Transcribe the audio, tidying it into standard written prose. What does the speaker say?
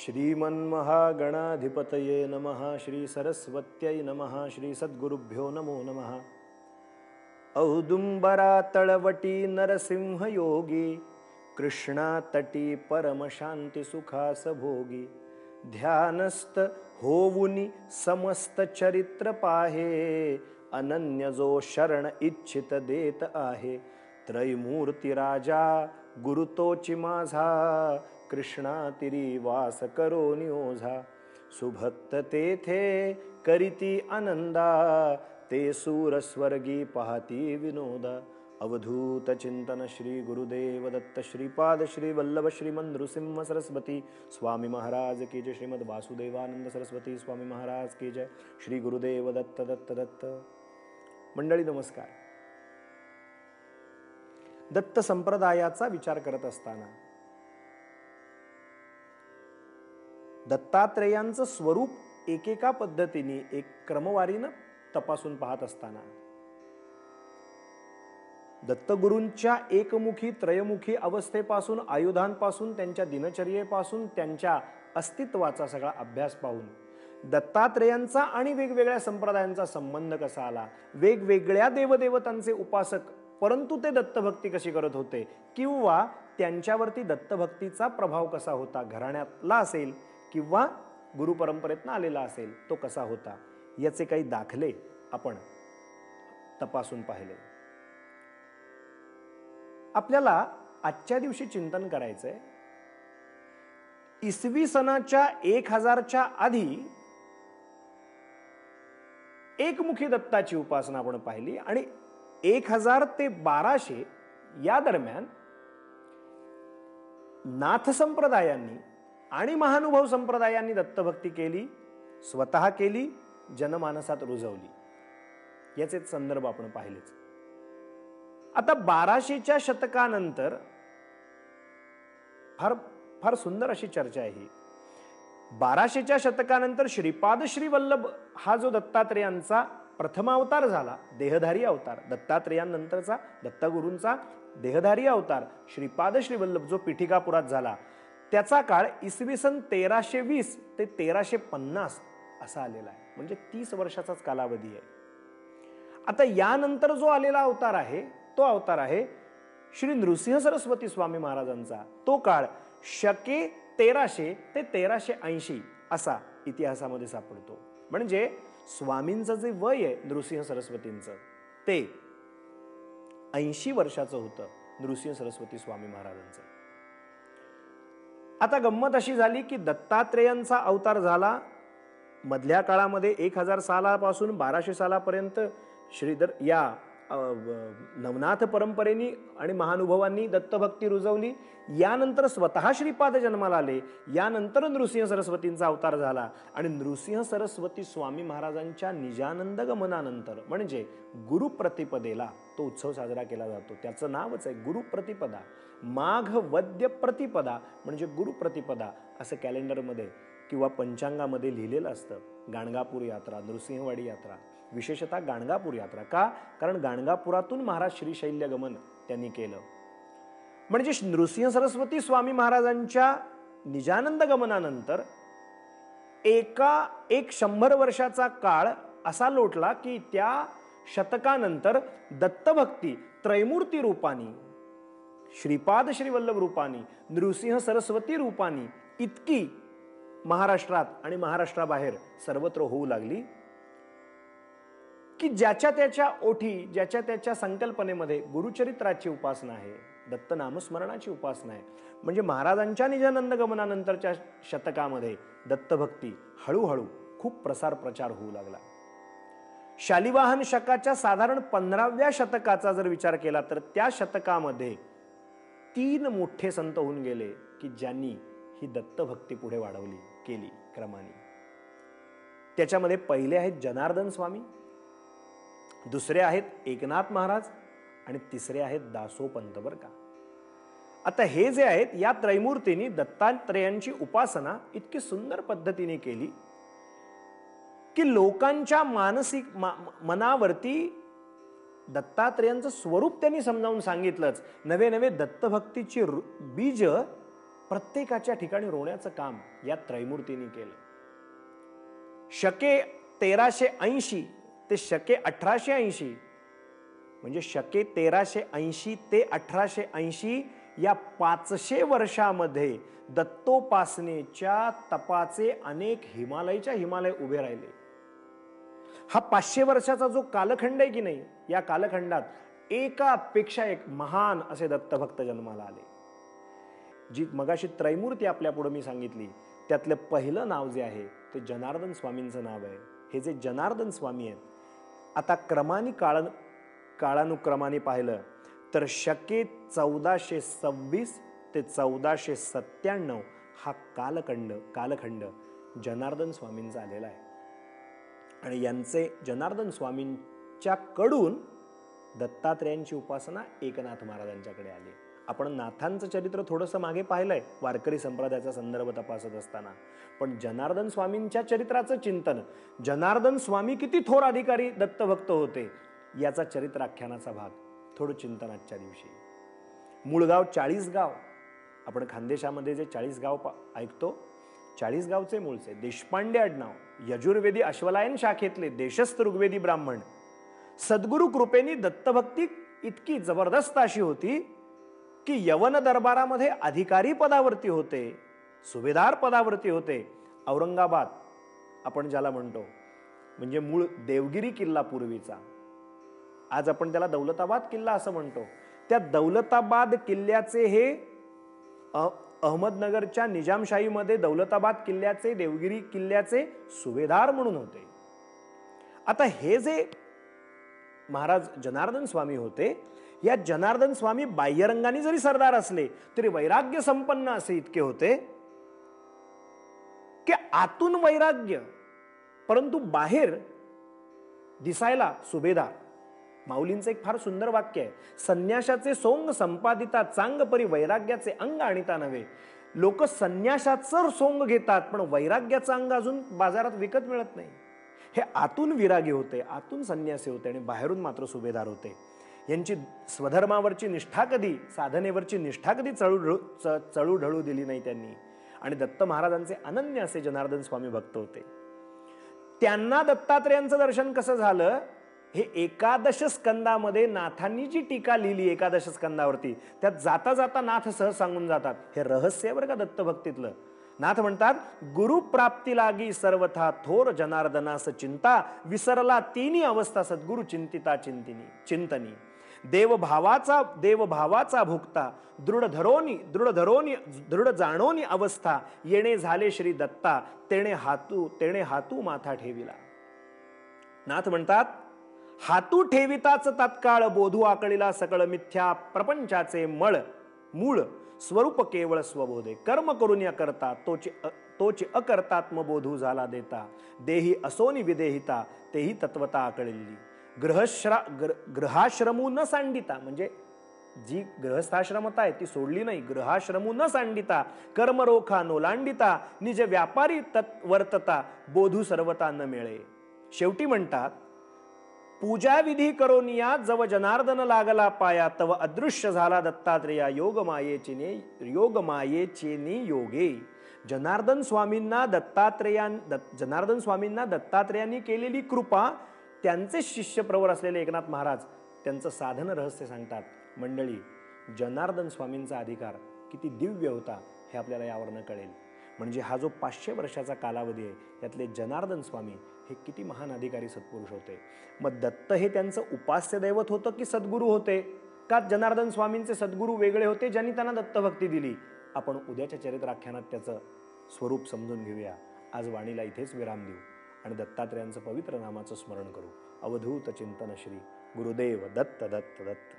श्रीमन्महागणाधिपतये नमः। श्री सरस्वत्यै नमः। श्री सद्गुरुभ्यो नमो नमः। औदुंबरा तळवटी नरसिंह योगी, कृष्णा तटी परम शांती सुखास भोगी। ध्यानस्थ होवुनी समस्त चरित्र पाहे, अनन्य जो शरण इच्छित देत आहे। त्रैमूर्ती राजा गुरु तोची माझा, कृष्णा तिरी वास करोनी ओझा। सुभक्त तेथे करीती आनंदा, ते सूर स्वर्गी पाहती विनोदा। अवधूत चिंतन श्री गुरुदेव दत्त श्रीपाद श्री वल्लभ श्रीमन नृसिंह सरस्वती स्वामी महाराज की जय। श्रीमद वासुदेवानंद सरस्वती स्वामी महाराज की जय। श्री गुरुदेव दत्त दत्त दत्त। मंडळी नमस्कार। दत्त संप्रदायाचा विचार करत असताना दत्तात्रेयांचं स्वरूप एकेका पद्धतीने एक क्रमवारीनं तपासून पाहत असताना दत्तगुरूंच्या एकमुखी त्रयमुखी अवस्थेपासून, आयुधांपासून, त्यांच्या दिनचर्येपासून, त्यांच्या अस्तित्वाचा सगळा अभ्यास पाहून दत्तात्रेयांचा आणि वेगवेगळ्या संप्रदायांचा संबंध कसा आला, वेगवेगळ्या देवदेवतांचे उपासक परंतु ते दत्तभक्ती कशी करत होते, किंवा त्यांच्यावरती दत्तभक्तीचा प्रभाव कसा होता, घराण्यातला असेल किंवा गुरु परंपरेतनं आलेला असेल तो कसा होता, याचे काही दाखले आपण तपासून पाहिले। आपल्याला आजच्या दिवशी चिंतन करायचंय इसवी सनाच्या 1000च्या आधी एकमुखी दत्ताची उपासना आपण पाहिली आणि 1000 ते 1200 या दरम्यान नाथ संप्रदायांनी आणि महानुभाव संप्रदायांनी दत्तभक्ती केली, स्वतः केली, जनमानसात रुजवली। याचे संदर्भ आपण पाहिलेच। आता 1200च्या शतकानंतर फार फार सुंदर अशी चर्चा आहे ही। 1200च्या शतकानंतर श्रीपाद श्री वल्लभ हा जो दत्तात्रेयांचा प्रथमावतार झाला, देहधारी अवतार, दत्तात्रेयांनंतरचा दत्तगुरूंचा देहधारी अवतार श्रीपाद श्री वल्लभ जो पीठिकापुरात झाला, त्याचा काळ इसवी सन 1320 ते 1350 असा आलेला आहे। म्हणजे 30 वर्षाचाच कालावधी आहे। आता यानंतर जो आलेला अवतार आहे तो अवतार आहे श्री नृसिंह सरस्वती स्वामी महाराजांचा। तो काळ शके 1300 ते 1380 असा इतिहासामध्ये सापडतो। म्हणजे स्वामींचं जे वय आहे नृसिंह सरस्वतींचं ते 80 वर्षाचं होतं नृसिंह सरस्वती स्वामी महाराजांचं। आता गंमत अशी झाली की दत्तात्रेयांचा अवतार झाला मधल्या काळामध्ये 1000 सालापासून 1200 सालापर्यंत श्रीधर या नवनाथ परंपरेनी आणि महानुभवांनी दत्तभक्ती रुजवली। यानंतर स्वतः श्रीपाद जन्माला आले, यानंतर नृसिंह सरस्वतींचा अवतार झाला आणि नृसिंह सरस्वती स्वामी महाराजांच्या निजानंद गमनानंतर म्हणजे गुरुप्रतिपदेला तो उत्सव साजरा केला जातो। त्याचं नावच आहे गुरुप्रतिपदा। माघ वद्य प्रतिपदा म्हणजे गुरुप्रतिपदा असं कॅलेंडरमध्ये किंवा पंचांगामध्ये लिहिलेलं असतं। गाणगापूर यात्रा, नृसिंहवाडी यात्रा, विशेषतः गाणगापूर यात्रा का? कारण गाणगापुरातून महाराज श्रीशैल्य गमन त्यांनी केलं। म्हणजे नृसिंह सरस्वती स्वामी महाराजांच्या निजानंद गमनानंतर एक 100 वर्षाचा काळ असा लोटला की त्या शतकानंतर दत्तभक्ती त्रैमूर्ती रूपानी, श्रीपाद श्रीवल्लभ रूपानी, नृसिंह सरस्वती रूपानी इतकी महाराष्ट्रात आणि महाराष्ट्राबाहेर सर्वत्र होऊ लागली की ज्याच्या त्याच्या ओठी, ज्याच्या त्याच्या संकल्पनेमध्ये गुरुचरित्राची उपासना आहे, दत्त नामस्मरणाची उपासना आहे। म्हणजे महाराजांच्या निजानंद गमनानंतरच्या शतकामध्ये दत्तभक्ती हळूहळू खूप प्रसार प्रचार होऊ लागला। शालिवाहन शकाच्या साधारण 15व्या शतकाचा जर विचार केला तर त्या शतकामध्ये 3 मोठे संत होऊन गेले की ज्यांनी ही दत्तभक्ती पुढे वाढवली केली क्रमाने। त्याच्यामध्ये पहिले आहेत जनार्दन स्वामी, दुसरे आहेत एकनाथ महाराज आणि तिसरे आहेत दासोपंत बरं का। आता हे जे आहेत या त्रैमूर्तींनी दत्तात्रेयांची उपासना इतकी सुंदर पद्धतीने केली की लोकांच्या मानसिक मनावरती दत्तात्रेयांचं स्वरूप त्यांनी समजावून सांगितलंच, नवे नवे दत्तभक्तीची बीज प्रत्येकाच्या ठिकाणी रोवण्याचं काम या त्रैमूर्तींनी केलं. शके 1380 ते शके 1880, म्हणजे शके 1380 ते 1880 या 500 वर्षामध्ये दत्तोपासनेच्या तपाचे अनेक हिमालय उभे राहिले. हा 500 वर्षाचा जो कालखंड आहे की नाही, या कालखंडात एकापेक्षा एक महान असे दत्तभक्त जन्माला आले. जी मगाशी त्रैमूर्ती आपल्या पुढे मी सांगितली, त्यातलं पहिलं नाव जे आहे ते जनार्दन स्वामींचं नाव आहे. हे जे जनार्दन स्वामी आहेत, आता काळानुक्रमाने पाहिलं तर शके 1426 ते 1497 हा कालखंड जनार्दन स्वामींचा आलेला आहे. आणि यांचे जनार्दन स्वामींच्या कडून दत्तात्रेयांची उपासना एकनाथ महाराजांच्याकडे आली. आपण नाथांचं चरित्र थोडंसं मागे पाहिलंय वारकरी संप्रदायाचा संदर्भ तपासत असताना, पण जनार्दन स्वामींच्या चरित्राचं चिंतन, जनार्दन स्वामी किती थोर अधिकारी दत्तभक्त होते याचा चरित्राख्यानाचा भाग थोडं चिंतन आजच्या दिवशी. मूळगाव 40 गाव, आपण खानदेशामध्ये जे 40 गाव ऐकतो, 40 गावचे मूळचे देशपांडे आडनाव, यजुर्वेदी अश्वलायन शाखेतले देशस्थ ऋग्वेदी ब्राह्मण. सद्गुरु कृपेनी दत्तभक्ती इतकी जबरदस्त अशी होती की यवन दरबारामध्ये अधिकारी पदावरती होते, सुभेदार पदावरती होते. औरंगाबाद आपण ज्याला म्हणतो, म्हणजे मूळ देवगिरी किल्ला पूर्वीचा, आज आपण त्याला दौलताबाद किल्ला असं म्हणतो, त्या दौलताबाद किल्ल्याचे हे अहमदनगरच्या निजामशाहीमध्ये दौलताबाद किल्ल्याचे, देवगिरी किल्ल्याचे सुभेदार म्हणून होते. आता हे जे महाराज जनार्दन स्वामी होते, या जनार्दन स्वामी बाह्यरंगाने जरी सरदार असले तरी वैराग्य संपन्न असे इतके होते की आतून वैराग्य, परंतु बाहेर दिसायला सुभेदार. माऊलींचं एक फार सुंदर वाक्य आहे, संन्याशाचे सोंग संपादिता चांग परी वैराग्याचे अंग आणिता नव्हे. लोक संन्याशाचं सोंग घेतात पण वैराग्याचं अंग अजून बाजारात विकत मिळत नाही. हे आतून विरागी होते, आतून संन्यासी होते आणि बाहेरून मात्र सुभेदार होते. यांची स्वधर्मावरची निष्ठा कधी, साधनेवरची निष्ठा कधी चळू ढळू दिली नाही त्यांनी. आणि दत्त महाराजांचे अनन्य असे जनार्दन स्वामी भक्त होते. त्यांना दत्तात्रेयांचं दर्शन कसं झालं, हे 11 स्कंदामध्ये नाथांनी जी टीका लिहिली 11 स्कंदावरती, त्यात जाता जाता नाथ सहज सांगून जातात. हे रहस्य बरं का दत्तभक्तीतलं. नाथ म्हणतात, गुरु प्राप्ती लागी सर्वथा थोर जनार्दनास चिंता, विसरला तिन्ही अवस्था सद्गुरु चिंतिता चिंतनी. देवभावाचा भुक्ता दृढ जाणोनी अवस्था, येणे झाले श्री दत्ता तेणे हातू माथा ठेविला. नाथ म्हणतात, हातू ठेविताच तात्काळ बोधू आकळीला सकळ मिथ्या प्रपंचाचे मूळ स्वरूप केवळ स्वबोधे. कर्म करून करता तोची अकर्तात्म बोधू झाला देता, देही असोनी विदेहिता तेही तत्वता आकळिली. ग्रहाश्रमू न सांडिता, म्हणजे जी गृहस्थाश्रमता आहे ती सोडली नाही. ग्रहाश्रमू न सांडिता कर्मरोखा नोलांडिता, निज व्यापारी वर्तता बोधू सर्वता न मिळे. शेवटी म्हणतात, पूजा विधी करोनिया जव जनार्दन लागला पाया, तव अदृश्य झाला दत्तात्रेया योग मायेचे योगे. जनार्दन स्वामींना दत्तात्रेयांनी केलेली कृपा, त्यांचे शिष्य प्रवर असलेले एकनाथ महाराज त्यांचं साधन रहस्य सांगतात. मंडळी, जनार्दन स्वामींचा अधिकार किती दिव्य होता हे आपल्याला यावरनं कळेल. म्हणजे हा जो 500 वर्षाचा कालावधी आहे, यातले जनार्दन स्वामी हे किती महान अधिकारी सत्पुरुष होते. मग दत्त हे त्यांचं उपास्य दैवत होतं की सद्गुरू होते, का जनार्दन स्वामींचे सद्गुरू वेगळे होते ज्यांनी त्यांना दत्तभक्ती दिली? आपण उद्याच्या चरित्राख्यानात त्याचं स्वरूप समजून घेऊया. आज वाणीला इथेच विराम देऊ आणि दत्तात्रेयांचं पवित्र नामाचं स्मरण करू. अवधूत चिंतन श्री गुरुदेव दत्त दत्त दत्त.